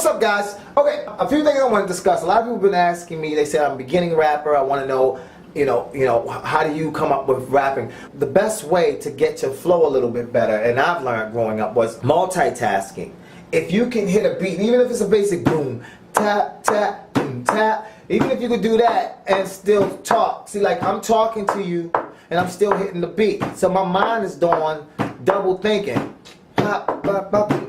What's up, guys? Okay, a few things I want to discuss. A lot of people have been asking me, they say I'm a beginning rapper, I want to know, how do you come up with rapping? The best way to get your flow a little bit better, and I've learned growing up, was multitasking. If you can hit a beat, even if it's a basic boom, tap, tap, boom, tap, even if you could do that and still talk. See, like I'm talking to you and I'm still hitting the beat. So my mind is doing double thinking.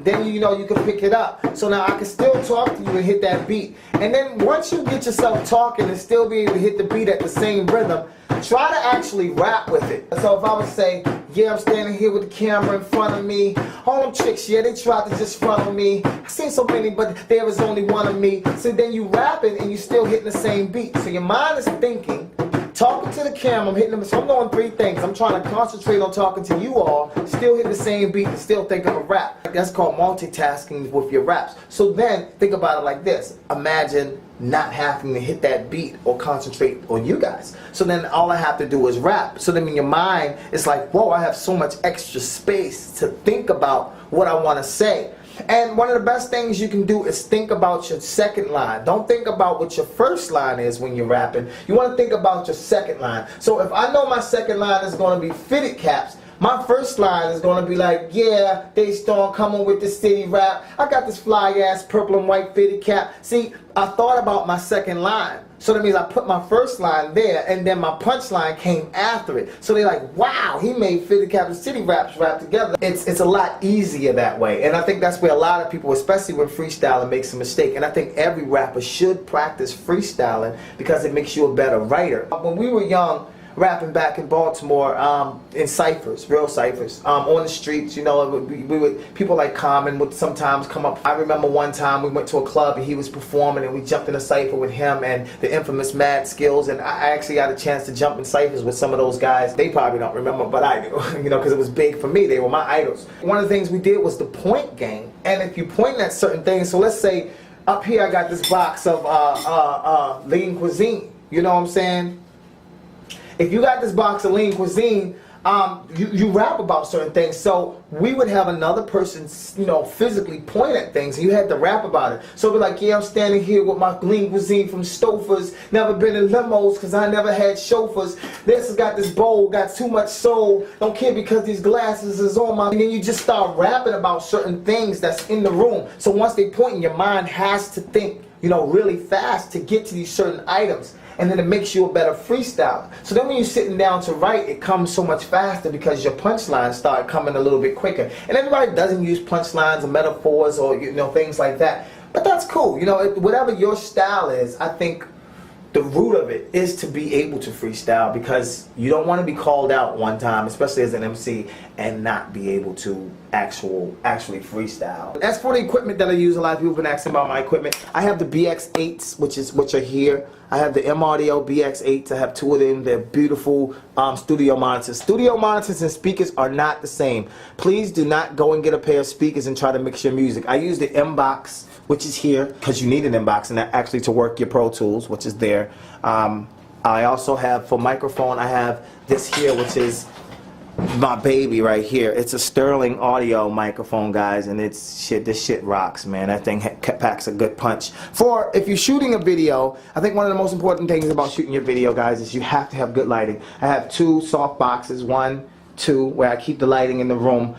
Then you can pick it up. So now I can still talk to you and hit that beat. And then once you get yourself talking and still be able to hit the beat at the same rhythm, try to actually rap with it. So if I would say, yeah, I'm standing here with the camera in front of me. All them chicks, yeah, they tried to just front on me. I seen so many, but there was only one of me. So then you rapping and you still hitting the same beat. So your mind is thinking, talking to the camera, I'm hitting them. So I'm doing three things. I'm trying to concentrate on talking to you all, still hit the same beat and still think of a rap. That's called multitasking with your raps. So then think about it like this. Imagine not having to hit that beat or concentrate on you guys. So then all I have to do is rap. So then in your mind, it's like, whoa, I have so much extra space to think about what I want to say. And one of the best things you can do is think about your second line. Don't think about what your first line is when you're rapping. You want to think about your second line. So if I know my second line is going to be fitted caps, my first line is going to be like, yeah, Destorm coming with the city rap. I got this fly ass purple and white fitted cap. See, I thought about my second line. So that means I put my first line there and then my punchline came after it. So they're like, wow, he made fitted cap and city raps rap together. It's a lot easier that way. And I think that's where a lot of people, especially when freestyling, makes a mistake. And I think every rapper should practice freestyling because it makes you a better writer. When we were young, rapping back in Baltimore, in ciphers, real ciphers, on the streets, we would, people like Common would sometimes come up. I remember one time we went to a club and he was performing and we jumped in a cipher with him and the infamous Mad Skills, and I actually got a chance to jump in ciphers with some of those guys. They probably don't remember, but I do, because it was big for me. They were my idols. One of the things we did was the point game, and if you point at certain things, so let's say up here I got this box of lean cuisine, you know what I'm saying? If you got this box of lean cuisine, you rap about certain things. So we would have another person, physically point at things, and you had to rap about it. So it'd be like, yeah, I'm standing here with my lean cuisine from Stouffer's. Never been in limos because I never had chauffeurs. This has got this bowl, got too much soul. Don't care because these glasses is on my. And then you just start rapping about certain things that's in the room. So once they point, your mind has to think, really fast to get to these certain items. And then it makes you a better freestyler. So then when you're sitting down to write, it comes so much faster because your punchlines start coming a little bit quicker. And everybody doesn't use punchlines or metaphors or things like that. But that's cool. Whatever your style is, I think the root of it is to be able to freestyle, because you don't want to be called out one time, especially as an MC, and not be able to actually freestyle. As for the equipment that I use, a lot of people have been asking about my equipment. I have the BX8s, which are here. I have the M-Audio BX8s. I have two of them. They're beautiful studio monitors. Studio monitors and speakers are not the same. Please do not go and get a pair of speakers and try to mix your music. I use the M-Box, which is here, because you need an M-Box and actually to work your Pro Tools, which is there. I also have, for microphone, I have this here, which is my baby right here. It's a Sterling audio microphone, guys, and this shit rocks, man. That thing packs a good punch. For if you're shooting a video, I think one of the most important things about shooting your video, guys, is you have to have good lighting. I have two soft boxes, 1, 2, where I keep the lighting in the room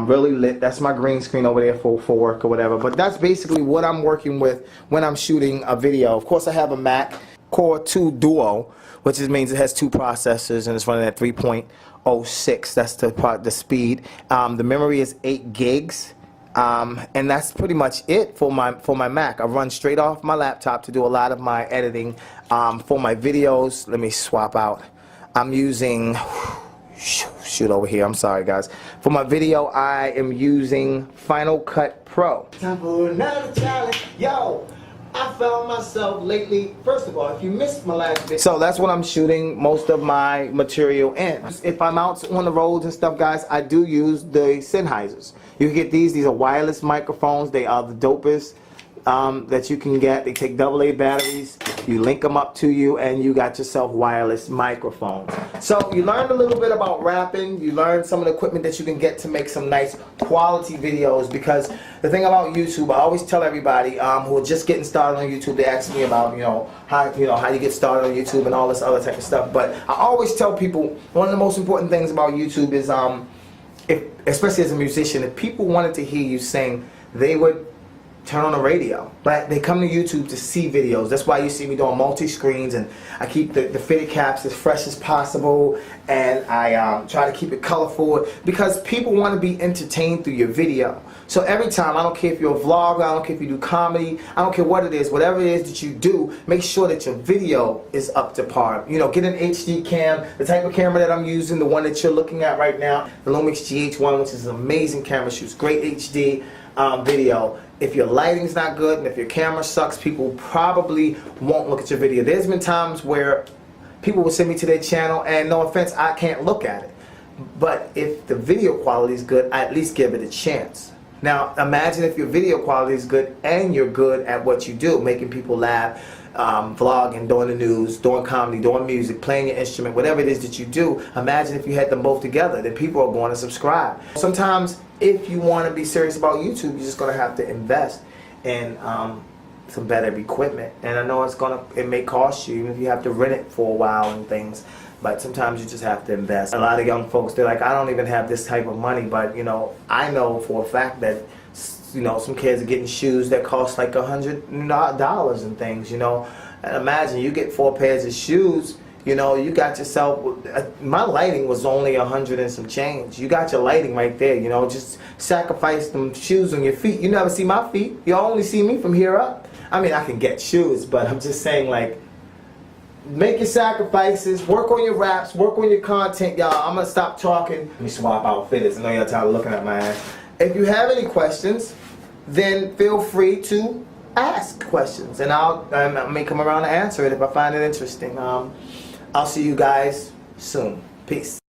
really lit. That's my green screen over there for work or whatever. But that's basically what I'm working with when I'm shooting a video. Of course, I have a Mac Core 2 Duo, which means it has 2 processors and it's running at 3.06. That's the speed. The memory is 8 gigs. And that's pretty much it for my Mac. I run straight off my laptop to do a lot of my editing. For my videos, let me swap out. I'm using shoot over here. I'm sorry, guys. For my video, I am using Final Cut Pro. Time for another challenge. Yo, I found myself lately, first of all, if you missed my last video, so that's what I'm shooting most of my material in. If I'm out on the roads and stuff, guys, I do use the Sennheisers. You can get these are wireless microphones. They are the dopest. that you can get. They take AA batteries, you link them up to you, and you got yourself wireless microphones. So you learned a little bit about rapping, you learned some of the equipment that you can get to make some nice quality videos, because the thing about YouTube, I always tell everybody who are just getting started on YouTube, they ask me about how you get started on YouTube and all this other type of stuff, but I always tell people one of the most important things about YouTube is especially as a musician, if people wanted to hear you sing, they would turn on the radio, but they come to YouTube to see videos. That's why you see me doing multi-screens, and I keep the fitted caps as fresh as possible, and I try to keep it colorful, because people want to be entertained through your video. So every time, I don't care if you're a vlogger, I don't care if you do comedy, I don't care what it is, whatever it is that you do, make sure that your video is up to par. Get an HD cam, the type of camera that I'm using, the one that you're looking at right now, the Lumix GH1, which is an amazing camera, shoots great HD video. If your lighting's not good and if your camera sucks, people probably won't look at your video. There's been times where people will send me to their channel, and no offense, I can't look at it. But if the video quality is good, I at least give it a chance. Now imagine if your video quality is good and you're good at what you do, making people laugh, vlogging, doing the news, doing comedy, doing music, playing your instrument, whatever it is that you do. Imagine if you had them both together, then people are going to subscribe. Sometimes if you want to be serious about YouTube, you're just going to have to invest in some better equipment. And I know it may cost you, even if you have to rent it for a while and things, but sometimes you just have to invest. A lot of young folks, they're like, I don't even have this type of money, but I know for a fact that some kids are getting shoes that cost like $100 and things, And imagine you get 4 pairs of shoes, you got yourself, my lighting was only 100 and some change. You got your lighting right there, just sacrifice them shoes on your feet. You never see my feet. You only see me from here up. I mean, I can get shoes, but I'm just saying, like, make your sacrifices, work on your raps, work on your content, y'all. I'm going to stop talking. Let me swap outfitters. I know y'all tired of looking at my ass. If you have any questions, then feel free to ask questions, and I may come around and answer it if I find it interesting. I'll see you guys soon. Peace.